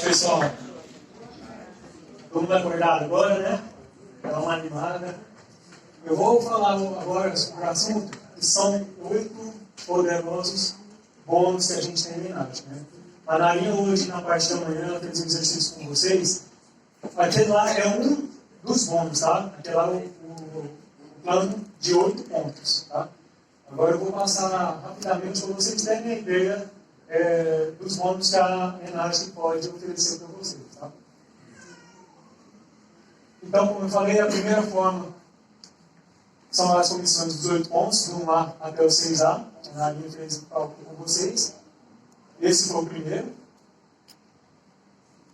Pessoal, todo mundo acordado agora, né? Dá uma animada. Eu vou falar agora sobre o assunto, que são 8 poderosos bônus que a gente tem em Enate, né? A Narinha hoje, na parte da manhã, ela fez um exercício com vocês. Aquele lá é um dos bônus, tá? Aquele lá é o plano de 8 pontos, tá? Agora eu vou passar rapidamente para vocês terem a ideia dos bônus que a Enate pode oferecer para vocês, tá? Então, como eu falei, a primeira forma são as comissões dos 8 pontos, do 1A até o 6A. A Narinha fez o cálculo com vocês. Esse foi o primeiro.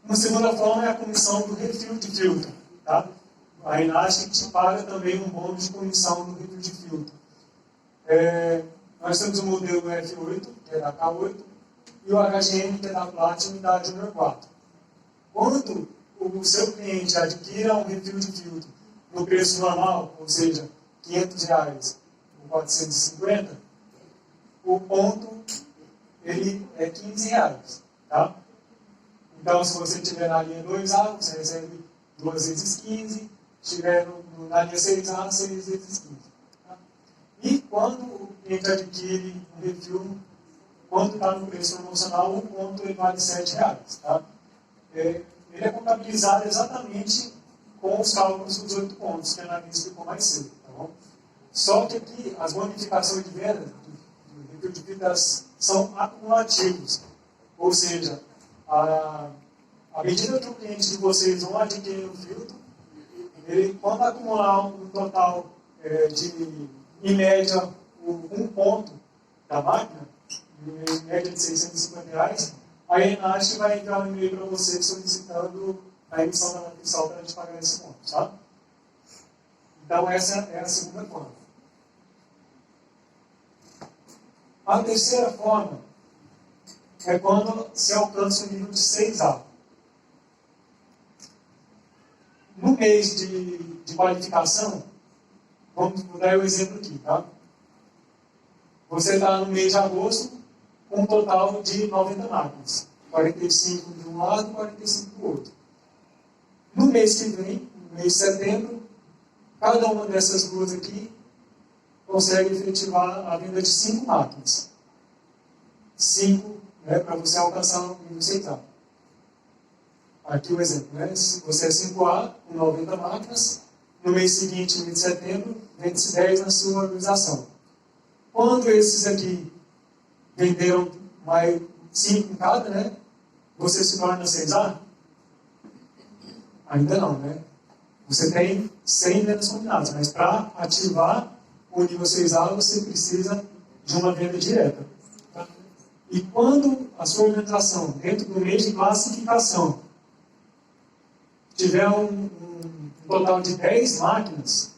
Uma segunda forma é a comissão do refil de filtro, tá? A Enate te paga também um bônus de comissão do refil de filtro. Nós temos o modelo F8, que é da K8, e o HGM, que é da Platinum e da Junior 4. Quando o seu cliente adquira um refil de filtro no preço normal, ou seja, R$500 ou 450, o ponto ele é R$15, tá? Então, se você estiver na linha 2A, você recebe 2 vezes 15, se estiver na linha 6A, 6 vezes 15. Tá? E quando o cliente adquire um refil, quando está no preço promocional, o ponto ele vale R$7. Tá? Ele é contabilizado exatamente com os cálculos dos 8 pontos, que a Ana explicou mais cedo. Tá bom? Só que aqui, as bonificações de venda do refil de vidas são acumulativos. Ou seja, à medida que o cliente de vocês vão adquirir um filtro, ele, quando acumular um total de, em média, um ponto da máquina, em média de R$650, a Enate vai enviar um e-mail para você solicitando a emissão da nota fiscal para a gente pagar esse ponto, tá? Então, essa é a segunda forma. A terceira forma é quando se alcança o nível de 6A. No mês de qualificação, vamos dar o exemplo aqui, tá? Você está no mês de agosto com um total de 90 máquinas. 45 de um lado e 45 do outro. No mês que vem, no mês de setembro, cada uma dessas duas aqui consegue efetivar a venda de 5 máquinas. 5, né, para você alcançar o nível 6A. Aqui o exemplo, né? Se você é 5A, com 90 máquinas, no mês seguinte, no mês de setembro, vende-se 10 na sua organização. Quando esses aqui venderam mais 5 em cada, né? Você se torna 6A? Ainda não, né? Você tem 100 vendas combinadas, mas para ativar o nível 6A, você precisa de uma venda direta. Tá? E quando a sua organização, dentro do mês de classificação, tiver um total de 10 máquinas,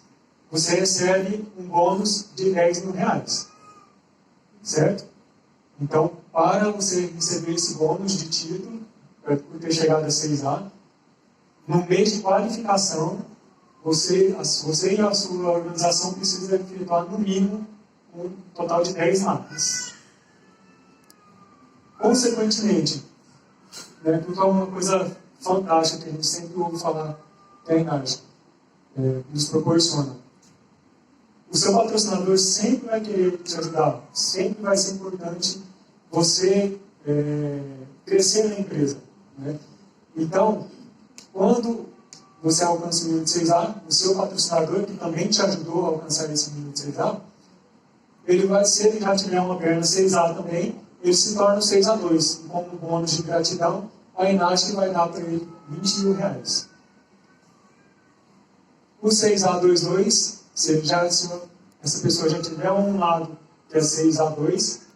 você recebe um bônus de R$10.000. Certo? Então, para você receber esse bônus de título, por ter chegado a 6A, no mês de qualificação, você e a sua organização precisam efetuar no mínimo um total de 10 máquinas. Consequentemente, né, porque é uma coisa fantástica que a gente sempre ouve falar que a Enate nos proporciona. O seu patrocinador sempre vai querer te ajudar, sempre vai ser importante você crescer na empresa, né? Então, quando você alcança o nível de 6A, o seu patrocinador, que também te ajudou a alcançar esse nível de 6A, ele vai, se ele já tiver uma perna 6A também, ele se torna o 6A2. E como bônus de gratidão, a Enate vai dar para ele R$20.000. O 6A22, se essa pessoa já tiver um lado que é 6A2,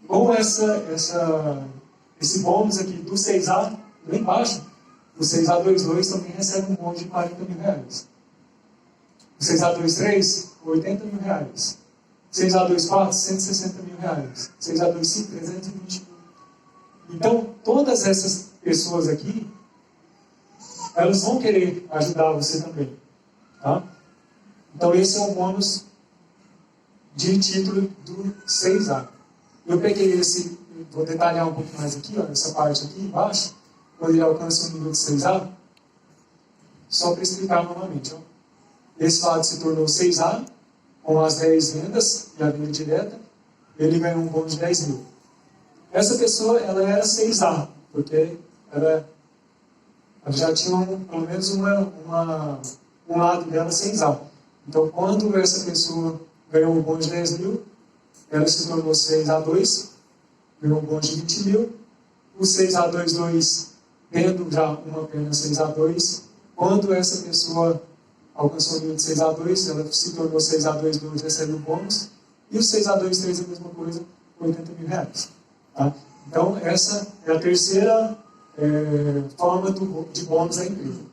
com esse bônus aqui do 6A, lá embaixo, o 6A22 também recebe um bônus de R$40.000. O 6A23, R$80.000. 6A24, R$160.000. 6A25, R$320.000. Então, todas essas pessoas aqui, elas vão querer ajudar você também. Tá? Então, esse é o bônus de título do 6A. Eu peguei esse vou detalhar um pouco mais aqui, ó, essa parte aqui embaixo, quando ele alcança o nível de 6A, só para explicar novamente. Ó. Esse lado se tornou 6A, com as 10 vendas e a venda direta, ele ganhou um bônus de 10 mil. Essa pessoa, ela era 6A, porque ela já tinha pelo menos um lado dela 6A. Então, quando essa pessoa ganhou um bônus de 10 mil, ela se tornou 6A2, ganhou um bônus de 20 mil. O 6A22, tendo já uma pena 6A2, quando essa pessoa alcançou o nível de 6A2, ela se tornou 6A22, recebe o bônus. E o 6A23 é a mesma coisa, 80 mil reais. Tá? Então, essa é a terceira forma de bônus da empresa.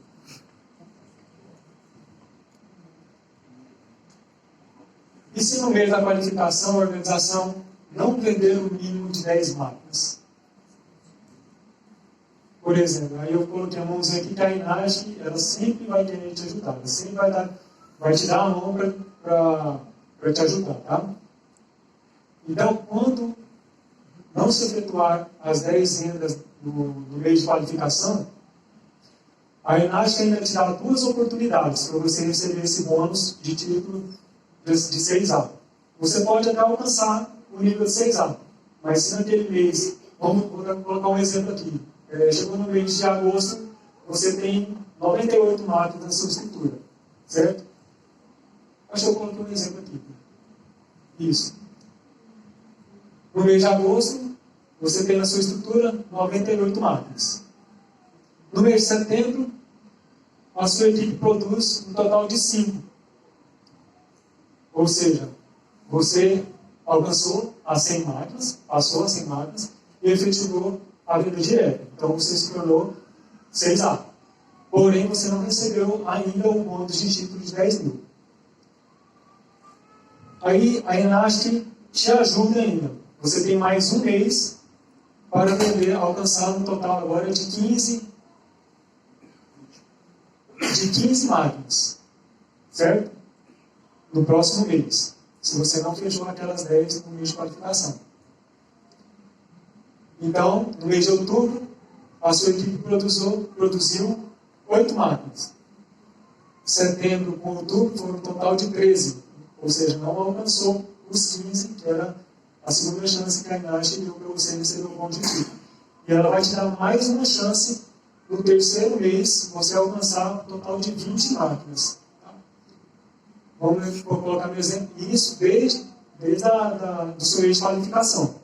E se no meio da qualificação a organização não vender o mínimo de 10 máquinas? Por exemplo, aí eu coloquei a mãozinha aqui que a INAGE, ela sempre vai querer te ajudar, ela sempre vai te dar a mão para te ajudar, tá? Então, quando não se efetuar as 10 vendas no meio de qualificação, a INAGE ainda te dá 2 oportunidades para você receber esse bônus de título de 6A. Você pode até alcançar o nível de 6A, mas se naquele mês, vou colocar um exemplo aqui, chegou no mês de agosto, você tem 98 máquinas na sua escritura, certo? Acho que eu coloquei um exemplo aqui. Isso. No mês de agosto, você tem na sua estrutura 98 máquinas. No mês de setembro, a sua equipe produz um total de 5. Ou seja, você alcançou as 100 máquinas, passou as 100 máquinas e efetivou a venda direta. Então você se tornou 6A. Porém, você não recebeu ainda o bônus de título de 10 mil. Aí a ENASC te ajuda ainda. Você tem mais um mês para vender, alcançar um total agora de 15 máquinas. Certo? No próximo mês. Se você não fechou aquelas 10 no mês de qualificação. Então, no mês de outubro, a sua equipe produziu 8 máquinas. Setembro com outubro foram um total de 13. Ou seja, não alcançou os 15, que era a segunda chance que a INAGE deu para você receber o bônus de título. E ela vai te dar mais uma chance no terceiro mês você alcançar um total de 20 máquinas. Tá? Vou colocar meu exemplo. Isso desde do seu mês de qualificação.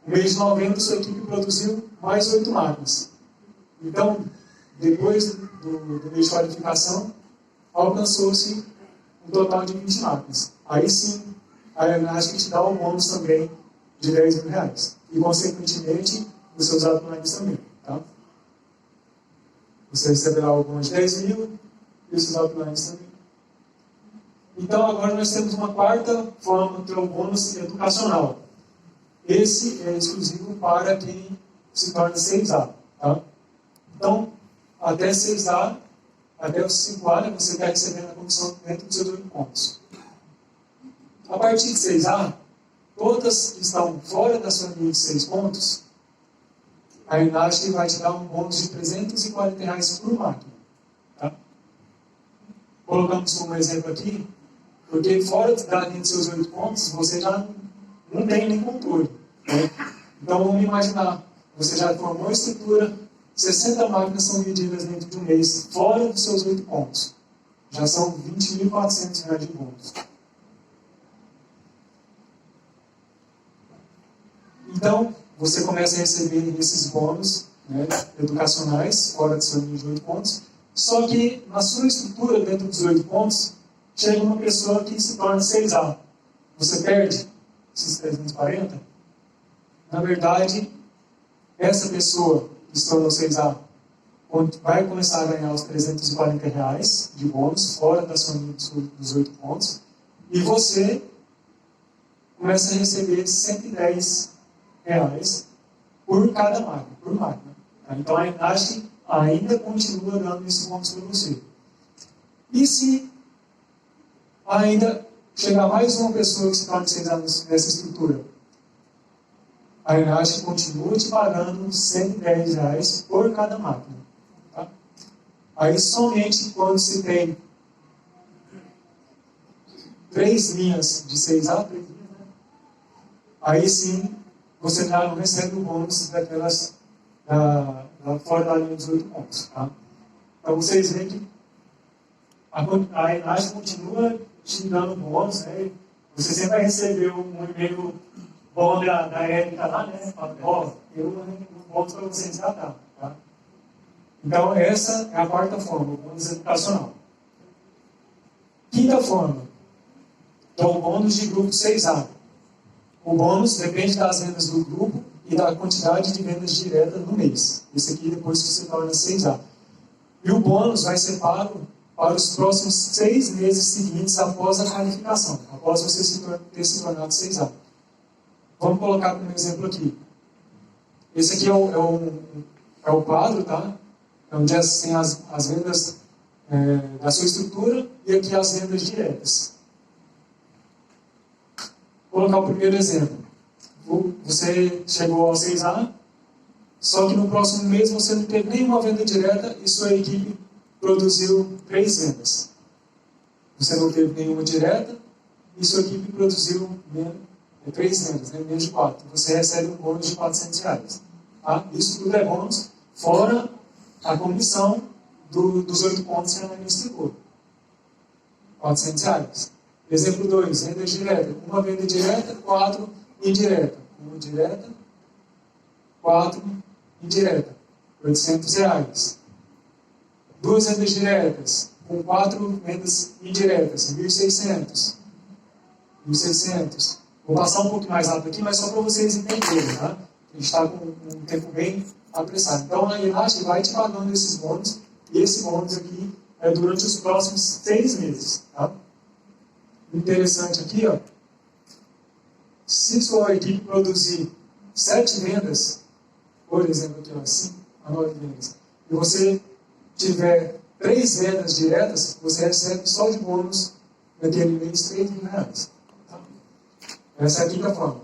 No mês de novembro, sua equipe produziu mais 8 máquinas. Então, depois do mês de qualificação, alcançou-se um total de 20 máquinas. Aí sim, a ENAGE te dá o bônus também de 10 mil reais. E, consequentemente, os seus uplines também. Tá? Você receberá o bônus de 10 mil e os seus uplines também. Então, agora nós temos uma quarta forma, que é o bônus educacional. Esse é exclusivo para quem se torna 6A. Tá? Então, até 6A, até os 5A, você vai recebendo a comissão dentro dos seus 8 pontos. A partir de 6A, todas que estão fora da sua linha de 6 pontos, a ENAGE vai te dar um bônus de R$340 por máquina. Tá? Colocamos como exemplo aqui, porque fora da linha de seus 8 pontos, você já não tem nem controle. Né? Então, vamos imaginar, você já formou a estrutura, 60 máquinas são vendidas dentro de um mês, fora dos seus 8 pontos. Já são R$20.400 de bônus. Então, você começa a receber esses bônus, né, educacionais, fora do seu nível de 8 pontos, só que na sua estrutura, dentro dos 8 pontos, chega uma pessoa que se torna 6A. Você perde esses 340? Na verdade, essa pessoa que se tornou 6A vai começar a ganhar os R$340 de bônus, fora da sua linha dos 8 pontos, e você começa a receber R$110 por cada máquina, por máquina. Tá? Então a ENAGE ainda continua dando esse bônus para você. E se ainda chegar mais uma pessoa que se torne 6A nessa estrutura? a Enagem continua te pagando R$ 110 por cada máquina. Tá? Aí somente quando se tem 3 linhas de 6A, aí sim você já não recebe o bônus daquelas fora da linha dos 8 pontos. Tá? Então vocês veem que a Enagem continua te dando bônus, né? Você sempre vai receber um e-mail bom da Érica lá, né? Fala, ó, eu um bônus para você resgatar. Tá? Então essa é a quarta forma, o bônus educacional. Quinta forma, é o bônus de grupo 6A. O bônus depende das vendas do grupo e da quantidade de vendas diretas no mês. Esse aqui depois que se torna 6A. E o bônus vai ser pago para os próximos 6 meses seguintes após a qualificação, após você ter se tornado 6A. Vamos colocar como exemplo aqui. Esse aqui é o quadro, tá? Onde tem as vendas da sua estrutura e aqui as vendas diretas. Vou colocar o primeiro exemplo. Você chegou ao 6A, só que no próximo mês você não teve nenhuma venda direta e sua equipe produziu 3 vendas. Você não teve nenhuma direta e sua equipe produziu 3 vendas, né? Menos de 4. Você recebe um bônus de R$ 400. Tá? Isso tudo é bônus, fora a comissão dos 8 pontos que a Ana explicou. R$ 400. Exemplo 2, venda direta. Uma venda direta, 4 indireta. Uma direta, 4 indireta. R$ 800. 2 vendas diretas, com 4 vendas indiretas, 1.600. 1.600. Vou passar um pouco mais rápido aqui, mas só para vocês entenderem, tá? A gente está com um tempo bem apressado. Então, a Enagem vai te pagando esses bônus, e esse bônus aqui é durante os próximos 6 meses, tá? Interessante aqui, ó, se sua equipe produzir 7 vendas, por exemplo, aqui, ó, 5 a 9 vendas, e você tiver 3 vendas diretas, você recebe só de bônus naquele mês R$ 3.000. Tá? Essa é a quinta forma.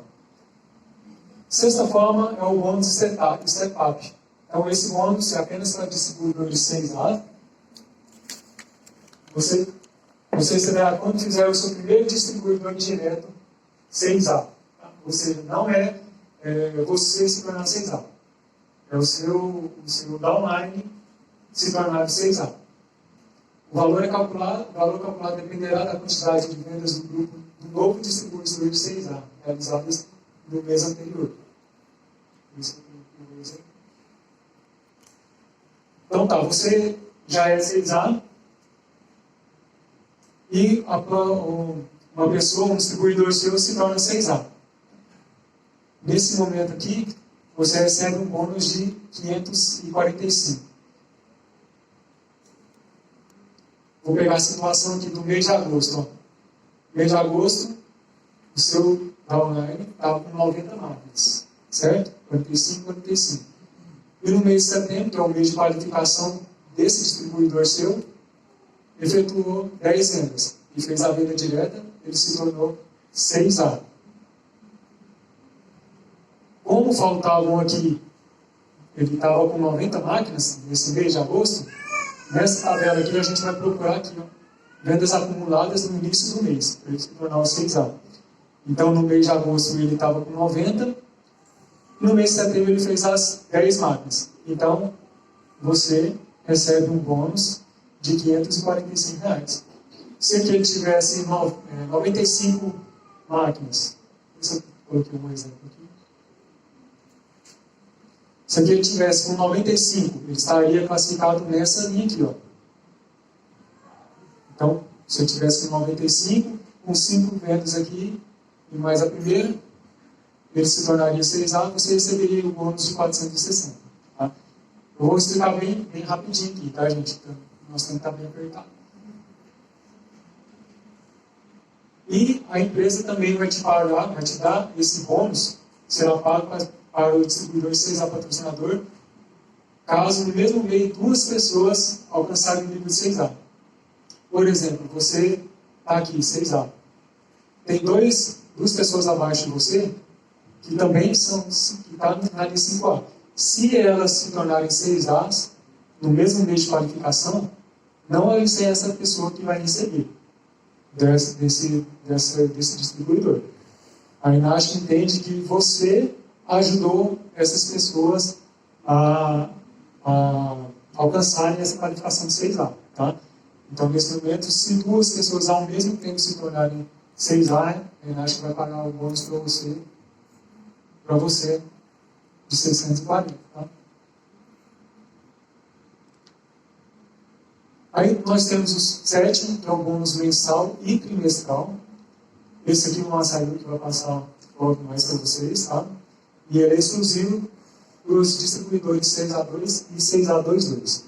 Sexta forma é o bônus step-up. Então, esse bônus é apenas para distribuidores 6A. Você receberá quando fizer o seu primeiro distribuidor direto 6A. Tá? Ou seja, não é você se tornar 6A. É o seu downline se tornar 6A. O valor calculado dependerá da quantidade de vendas do grupo do novo distribuidor de 6A, realizadas no mês anterior. Então tá, você já é 6A e uma pessoa, um distribuidor seu se torna 6A. Nesse momento aqui, você recebe um bônus de 545. Vou pegar a situação aqui do mês de agosto. Ó. Mês de agosto, o seu downline estava com 90 máquinas, certo? 45, 45. E no mês de setembro, que é o mês de qualificação desse distribuidor seu, efetuou 10 vendas e fez a venda direta, ele se tornou 6A. Como faltavam aqui, ele estava com 90 máquinas nesse mês de agosto, nessa tabela aqui a gente vai procurar aqui, ó, vendas acumuladas no início do mês, para ele se tornar o 6A. Então no mês de agosto ele estava com 90, no mês de setembro ele fez as 10 máquinas. Então você recebe um bônus de R$ 545. Se aqui ele tivesse 95 máquinas, eu coloquei um exemplo aqui. Se aqui ele tivesse com 95, ele estaria classificado nessa linha aqui, ó. Então, se eu tivesse com 95, com 5 vendas aqui, e mais a primeira, ele se tornaria 6A, você receberia o bônus de 460. Tá? Eu vou explicar bem rapidinho aqui, tá, gente? Então, nosso tempo está bem apertado. E a empresa também vai te dar esse bônus, será pago para o distribuidor 6A patrocinador, caso no mesmo mês 2 pessoas alcançarem o nível de 6A. Por exemplo, você está aqui, 6A. Tem 2 pessoas abaixo de você, que também são, que está na linha 5A. Se elas se tornarem 6As, no mesmo mês de qualificação, não vai ser essa pessoa que vai receber desse distribuidor. A Inash entende que você ajudou essas pessoas a alcançarem essa qualificação de 6A. Tá? Então, nesse momento, se duas pessoas ao mesmo tempo se tornarem 6A, a Inash vai pagar o bônus para você de 640. Tá? Aí nós temos o sétimo, que é o bônus mensal e trimestral. Esse aqui não saiu, que vai passar logo mais para vocês. Tá? E ele é exclusivo para os distribuidores 6A2 e 6A22.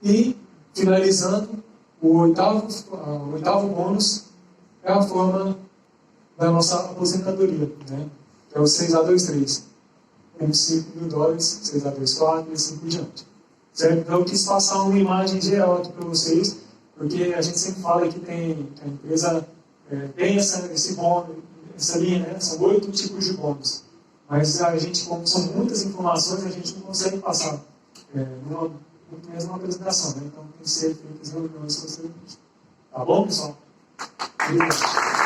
E, finalizando, o oitavo bônus é a forma da nossa aposentadoria, né? Que é o 6A23. Com $5 mil, 6A24 e assim por diante. Certo? Então, eu quis passar uma imagem geral aqui para vocês, porque a gente sempre fala que a empresa tem esse bônus, essa linha, né? São 8 tipos de bônus. Mas a gente, como são muitas informações, a gente não consegue passar muito mesmo uma apresentação, né? Então tem que ser feitas reuniões posteriormente. Tá bom, pessoal? Obrigado.